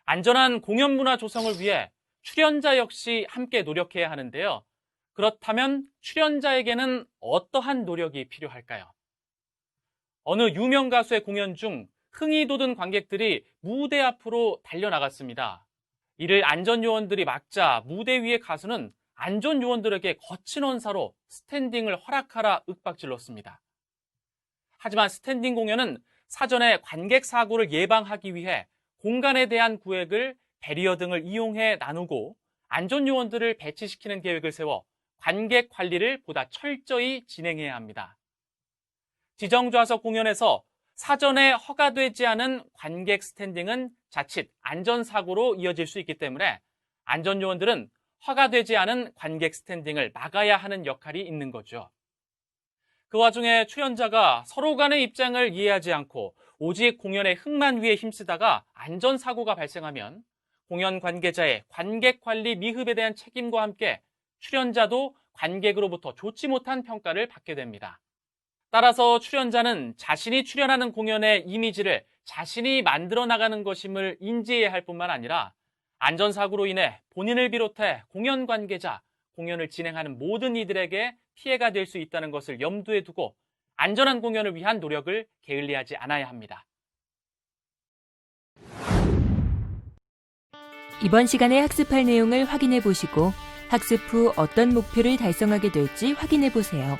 안전한 공연 문화 조성을 위해 출연자 역시 함께 노력해야 하는데요. 그렇다면 출연자에게는 어떠한 노력이 필요할까요? 어느 유명 가수의 공연 중 흥이 돋은 관객들이 무대 앞으로 달려나갔습니다. 이를 안전요원들이 막자 무대 위의 가수는 안전요원들에게 거친 언사로 스탠딩을 허락하라 윽박질렀습니다. 하지만 스탠딩 공연은 사전에 관객 사고를 예방하기 위해 공간에 대한 구획을 배리어 등을 이용해 나누고 안전요원들을 배치시키는 계획을 세워 관객 관리를 보다 철저히 진행해야 합니다. 지정좌석 공연에서 사전에 허가되지 않은 관객 스탠딩은 자칫 안전사고로 이어질 수 있기 때문에 안전요원들은 허가되지 않은 관객 스탠딩을 막아야 하는 역할이 있는 거죠. 그 와중에 출연자가 서로 간의 입장을 이해하지 않고 오직 공연의 흥만 위해 힘쓰다가 안전사고가 발생하면 공연 관계자의 관객 관리 미흡에 대한 책임과 함께 출연자도 관객으로부터 좋지 못한 평가를 받게 됩니다. 따라서 출연자는 자신이 출연하는 공연의 이미지를 자신이 만들어 나가는 것임을 인지해야 할 뿐만 아니라 안전사고로 인해 본인을 비롯해 공연 관계자, 공연을 진행하는 모든 이들에게 피해가 될 수 있다는 것을 염두에 두고 안전한 공연을 위한 노력을 게을리하지 않아야 합니다. 이번 시간에 학습할 내용을 확인해 보시고 학습 후 어떤 목표를 달성하게 될지 확인해 보세요.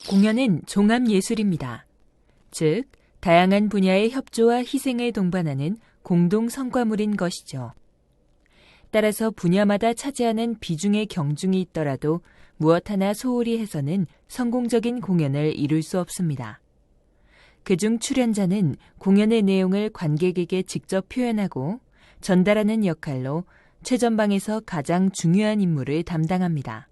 공연은 종합예술입니다. 즉, 다양한 분야의 협조와 희생을 동반하는 공동 성과물인 것이죠. 따라서 분야마다 차지하는 비중의 경중이 있더라도 무엇 하나 소홀히 해서는 성공적인 공연을 이룰 수 없습니다. 그중 출연자는 공연의 내용을 관객에게 직접 표현하고 전달하는 역할로 최전방에서 가장 중요한 임무를 담당합니다.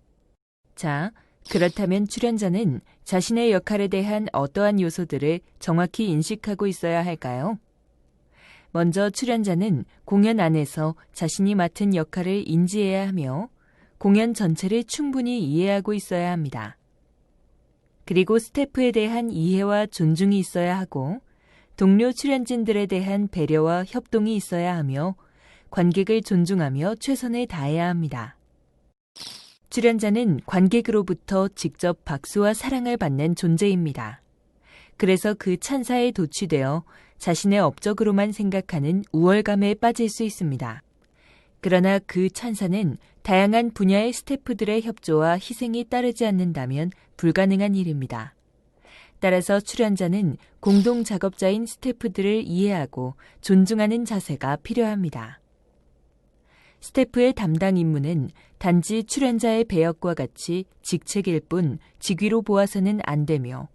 자, 그렇다면 출연자는 자신의 역할에 대한 어떠한 요소들을 정확히 인식하고 있어야 할까요? 먼저 출연자는 공연 안에서 자신이 맡은 역할을 인지해야 하며 공연 전체를 충분히 이해하고 있어야 합니다. 그리고 스태프에 대한 이해와 존중이 있어야 하고 동료 출연진들에 대한 배려와 협동이 있어야 하며 관객을 존중하며 최선을 다해야 합니다. 출연자는 관객으로부터 직접 박수와 사랑을 받는 존재입니다. 그래서 그 찬사에 도취되어 자신의 업적으로만 생각하는 우월감에 빠질 수 있습니다. 그러나 그 찬사는 다양한 분야의 스태프들의 협조와 희생이 따르지 않는다면 불가능한 일입니다. 따라서 출연자는 공동 작업자인 스태프들을 이해하고 존중하는 자세가 필요합니다. 스태프의 담당 임무는 단지 출연자의 배역과 같이 직책일 뿐 직위로 보아서는 안 되며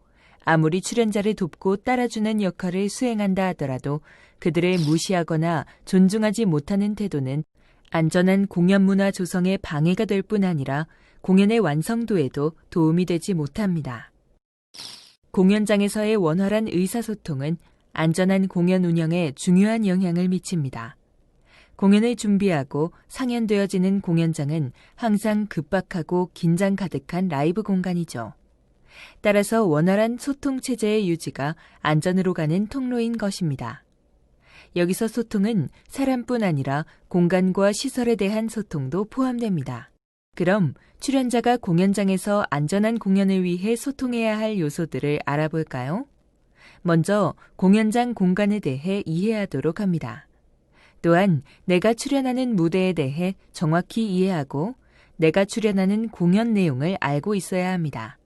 아무리 출연자를 돕고 따라주는 역할을 수행한다 하더라도 그들을 무시하거나 존중하지 못하는 태도는 안전한 공연 문화 조성에 방해가 될 뿐 아니라 공연의 완성도에도 도움이 되지 못합니다. 공연장에서의 원활한 의사소통은 안전한 공연 운영에 중요한 영향을 미칩니다. 공연을 준비하고 상연되어지는 공연장은 항상 급박하고 긴장 가득한 라이브 공간이죠. 따라서 원활한 소통 체제의 유지가 안전으로 가는 통로인 것입니다. 여기서 소통은 사람뿐 아니라 공간과 시설에 대한 소통도 포함됩니다. 그럼 출연자가 공연장에서 안전한 공연을 위해 소통해야 할 요소들을 알아볼까요? 먼저 공연장 공간에 대해 이해하도록 합니다. 또한 내가 출연하는 무대에 대해 정확히 이해하고 내가 출연하는 공연 내용을 알고 있어야 합니다.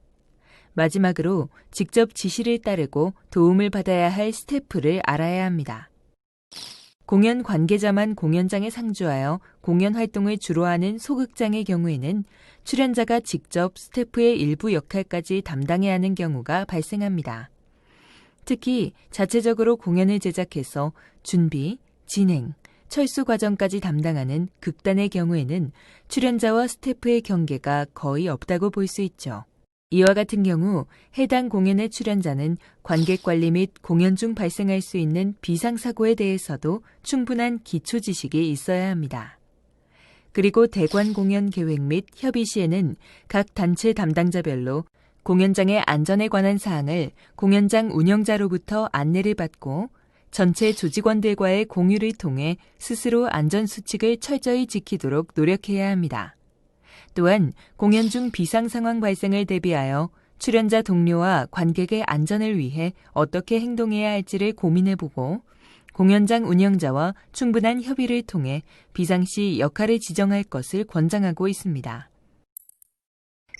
마지막으로 직접 지시를 따르고 도움을 받아야 할 스태프를 알아야 합니다. 공연 관계자만 공연장에 상주하여 공연 활동을 주로 하는 소극장의 경우에는 출연자가 직접 스태프의 일부 역할까지 담당해야 하는 경우가 발생합니다. 특히 자체적으로 공연을 제작해서 준비, 진행, 철수 과정까지 담당하는 극단의 경우에는 출연자와 스태프의 경계가 거의 없다고 볼 수 있죠. 이와 같은 경우 해당 공연의 출연자는 관객 관리 및 공연 중 발생할 수 있는 비상사고에 대해서도 충분한 기초 지식이 있어야 합니다. 그리고 대관 공연 계획 및 협의 시에는 각 단체 담당자별로 공연장의 안전에 관한 사항을 공연장 운영자로부터 안내를 받고 전체 조직원들과의 공유를 통해 스스로 안전수칙을 철저히 지키도록 노력해야 합니다. 또한 공연 중 비상 상황 발생을 대비하여 출연자 동료와 관객의 안전을 위해 어떻게 행동해야 할지를 고민해보고 공연장 운영자와 충분한 협의를 통해 비상시 역할을 지정할 것을 권장하고 있습니다.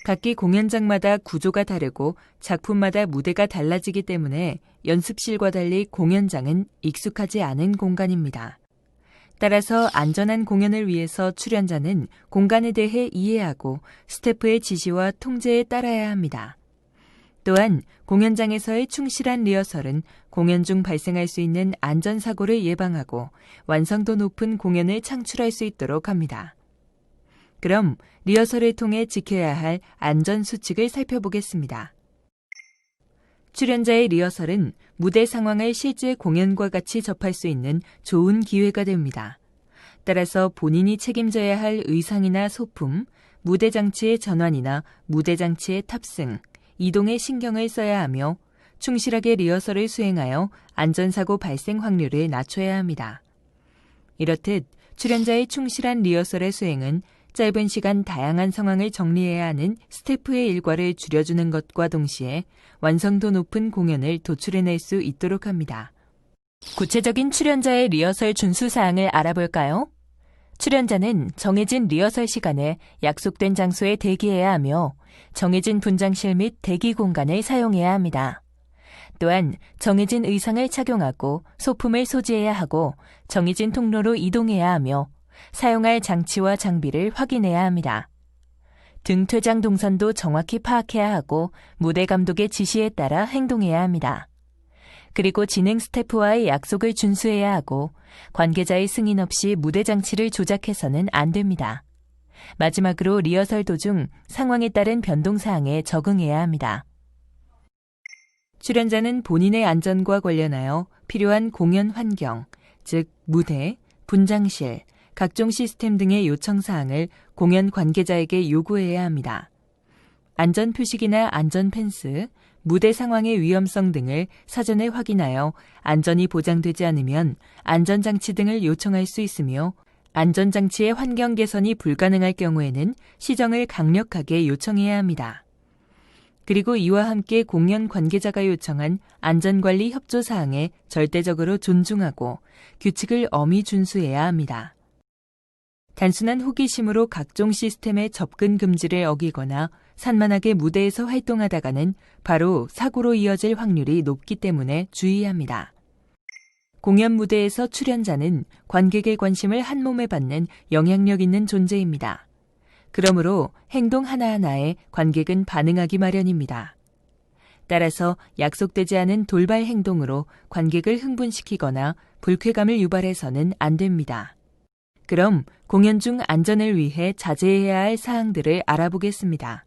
각기 공연장마다 구조가 다르고 작품마다 무대가 달라지기 때문에 연습실과 달리 공연장은 익숙하지 않은 공간입니다. 따라서 안전한 공연을 위해서 출연자는 공간에 대해 이해하고 스태프의 지시와 통제에 따라야 합니다. 또한 공연장에서의 충실한 리허설은 공연 중 발생할 수 있는 안전사고를 예방하고 완성도 높은 공연을 창출할 수 있도록 합니다. 그럼 리허설을 통해 지켜야 할 안전수칙을 살펴보겠습니다. 출연자의 리허설은 무대 상황을 실제 공연과 같이 접할 수 있는 좋은 기회가 됩니다. 따라서 본인이 책임져야 할 의상이나 소품, 무대 장치의 전환이나 무대 장치의 탑승, 이동에 신경을 써야 하며 충실하게 리허설을 수행하여 안전사고 발생 확률을 낮춰야 합니다. 이렇듯 출연자의 충실한 리허설의 수행은 짧은 시간 다양한 상황을 정리해야 하는 스태프의 일과를 줄여주는 것과 동시에 완성도 높은 공연을 도출해낼 수 있도록 합니다. 구체적인 출연자의 리허설 준수 사항을 알아볼까요? 출연자는 정해진 리허설 시간에 약속된 장소에 대기해야 하며 정해진 분장실 및 대기 공간을 사용해야 합니다. 또한 정해진 의상을 착용하고 소품을 소지해야 하고 정해진 통로로 이동해야 하며 사용할 장치와 장비를 확인해야 합니다. 등 퇴장 동선도 정확히 파악해야 하고 무대 감독의 지시에 따라 행동해야 합니다. 그리고 진행 스태프와의 약속을 준수해야 하고 관계자의 승인 없이 무대 장치를 조작해서는 안 됩니다. 마지막으로 리허설 도중 상황에 따른 변동사항에 적응해야 합니다. 출연자는 본인의 안전과 관련하여 필요한 공연 환경, 즉 무대, 분장실, 각종 시스템 등의 요청사항을 공연 관계자에게 요구해야 합니다. 안전 표식이나 안전 펜스, 무대 상황의 위험성 등을 사전에 확인하여 안전이 보장되지 않으면 안전장치 등을 요청할 수 있으며 안전장치의 환경 개선이 불가능할 경우에는 시정을 강력하게 요청해야 합니다. 그리고 이와 함께 공연 관계자가 요청한 안전관리 협조사항에 절대적으로 존중하고 규칙을 엄히 준수해야 합니다. 단순한 호기심으로 각종 시스템의 접근 금지를 어기거나 산만하게 무대에서 활동하다가는 바로 사고로 이어질 확률이 높기 때문에 주의합니다. 공연 무대에서 출연자는 관객의 관심을 한몸에 받는 영향력 있는 존재입니다. 그러므로 행동 하나하나에 관객은 반응하기 마련입니다. 따라서 약속되지 않은 돌발 행동으로 관객을 흥분시키거나 불쾌감을 유발해서는 안 됩니다. 그럼 공연 중 안전을 위해 자제해야 할 사항들을 알아보겠습니다.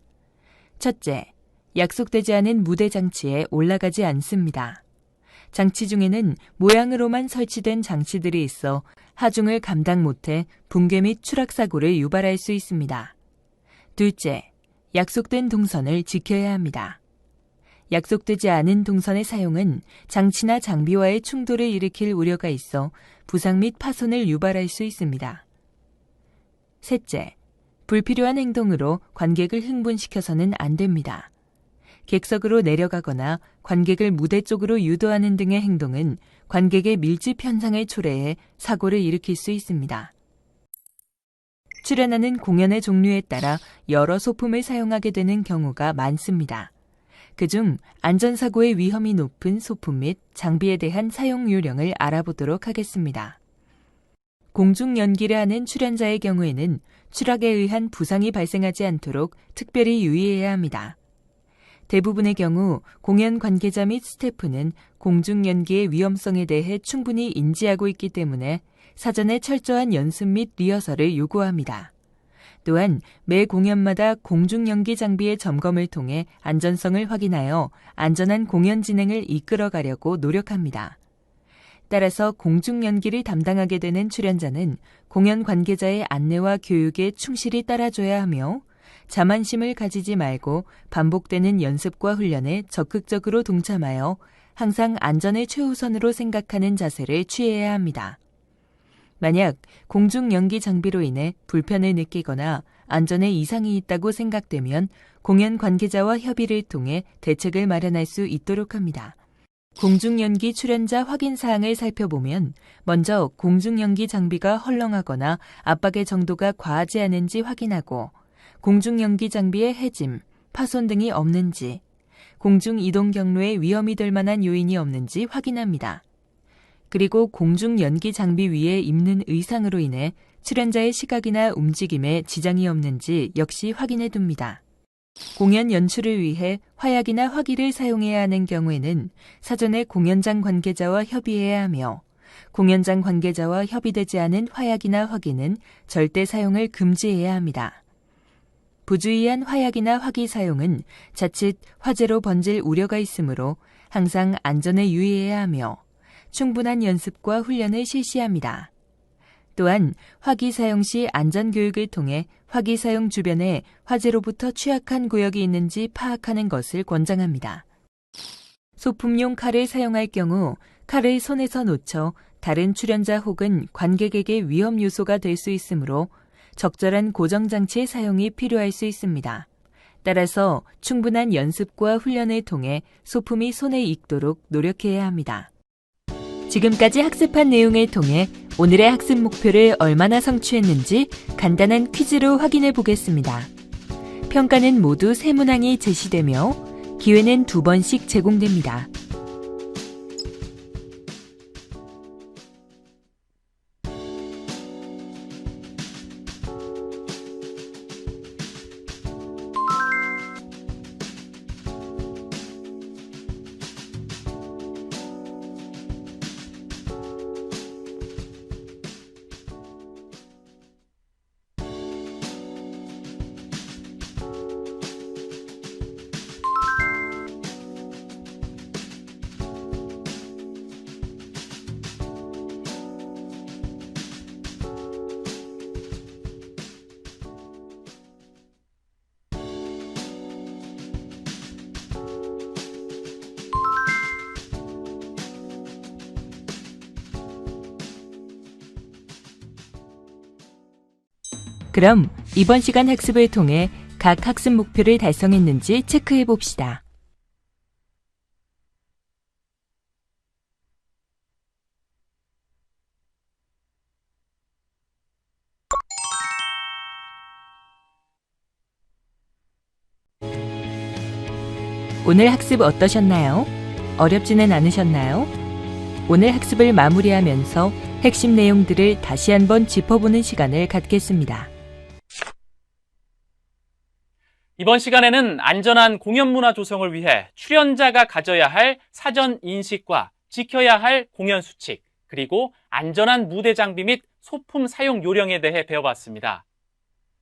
첫째, 약속되지 않은 무대 장치에 올라가지 않습니다. 장치 중에는 모양으로만 설치된 장치들이 있어 하중을 감당 못해 붕괴 및 추락사고를 유발할 수 있습니다. 둘째, 약속된 동선을 지켜야 합니다. 약속되지 않은 동선의 사용은 장치나 장비와의 충돌을 일으킬 우려가 있어 부상 및 파손을 유발할 수 있습니다. 셋째, 불필요한 행동으로 관객을 흥분시켜서는 안 됩니다. 객석으로 내려가거나 관객을 무대 쪽으로 유도하는 등의 행동은 관객의 밀집 현상을 초래해 사고를 일으킬 수 있습니다. 출연하는 공연의 종류에 따라 여러 소품을 사용하게 되는 경우가 많습니다. 그중 안전사고의 위험이 높은 소품 및 장비에 대한 사용 요령을 알아보도록 하겠습니다. 공중 연기를 하는 출연자의 경우에는 추락에 의한 부상이 발생하지 않도록 특별히 유의해야 합니다. 대부분의 경우 공연 관계자 및 스태프는 공중 연기의 위험성에 대해 충분히 인지하고 있기 때문에 사전에 철저한 연습 및 리허설을 요구합니다. 또한 매 공연마다 공중연기 장비의 점검을 통해 안전성을 확인하여 안전한 공연 진행을 이끌어가려고 노력합니다. 따라서 공중연기를 담당하게 되는 출연자는 공연 관계자의 안내와 교육에 충실히 따라줘야 하며 자만심을 가지지 말고 반복되는 연습과 훈련에 적극적으로 동참하여 항상 안전을 최우선으로 생각하는 자세를 취해야 합니다. 만약 공중연기 장비로 인해 불편을 느끼거나 안전에 이상이 있다고 생각되면 공연 관계자와 협의를 통해 대책을 마련할 수 있도록 합니다. 공중연기 출연자 확인 사항을 살펴보면 먼저 공중연기 장비가 헐렁하거나 압박의 정도가 과하지 않은지 확인하고 공중연기 장비의 해짐, 파손 등이 없는지, 공중이동 경로에 위험이 될 만한 요인이 없는지 확인합니다. 그리고 공중연기 장비 위에 입는 의상으로 인해 출연자의 시각이나 움직임에 지장이 없는지 역시 확인해 둡니다. 공연 연출을 위해 화약이나 화기를 사용해야 하는 경우에는 사전에 공연장 관계자와 협의해야 하며 공연장 관계자와 협의되지 않은 화약이나 화기는 절대 사용을 금지해야 합니다. 부주의한 화약이나 화기 사용은 자칫 화재로 번질 우려가 있으므로 항상 안전에 유의해야 하며 충분한 연습과 훈련을 실시합니다. 또한 화기 사용 시 안전교육을 통해 화기 사용 주변에 화재로부터 취약한 구역이 있는지 파악하는 것을 권장합니다. 소품용 칼을 사용할 경우 칼을 손에서 놓쳐 다른 출연자 혹은 관객에게 위험 요소가 될 수 있으므로 적절한 고정장치의 사용이 필요할 수 있습니다. 따라서 충분한 연습과 훈련을 통해 소품이 손에 익도록 노력해야 합니다. 지금까지 학습한 내용을 통해 오늘의 학습 목표를 얼마나 성취했는지 간단한 퀴즈로 확인해 보겠습니다. 평가는 모두 3문항이 제시되며 기회는 2번씩 제공됩니다. 그럼 이번 시간 학습을 통해 각 학습 목표를 달성했는지 체크해 봅시다. 오늘 학습 어떠셨나요? 어렵지는 않으셨나요? 오늘 학습을 마무리하면서 핵심 내용들을 다시 한번 짚어보는 시간을 갖겠습니다. 이번 시간에는 안전한 공연 문화 조성을 위해 출연자가 가져야 할 사전 인식과 지켜야 할 공연 수칙, 그리고 안전한 무대 장비 및 소품 사용 요령에 대해 배워봤습니다.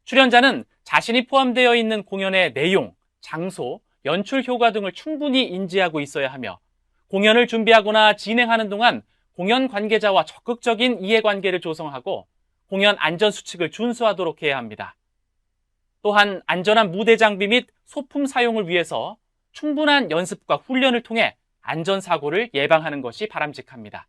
출연자는 자신이 포함되어 있는 공연의 내용, 장소, 연출 효과 등을 충분히 인지하고 있어야 하며 공연을 준비하거나 진행하는 동안 공연 관계자와 적극적인 이해관계를 조성하고 공연 안전 수칙을 준수하도록 해야 합니다. 또한 안전한 무대 장비 및 소품 사용을 위해서 충분한 연습과 훈련을 통해 안전사고를 예방하는 것이 바람직합니다.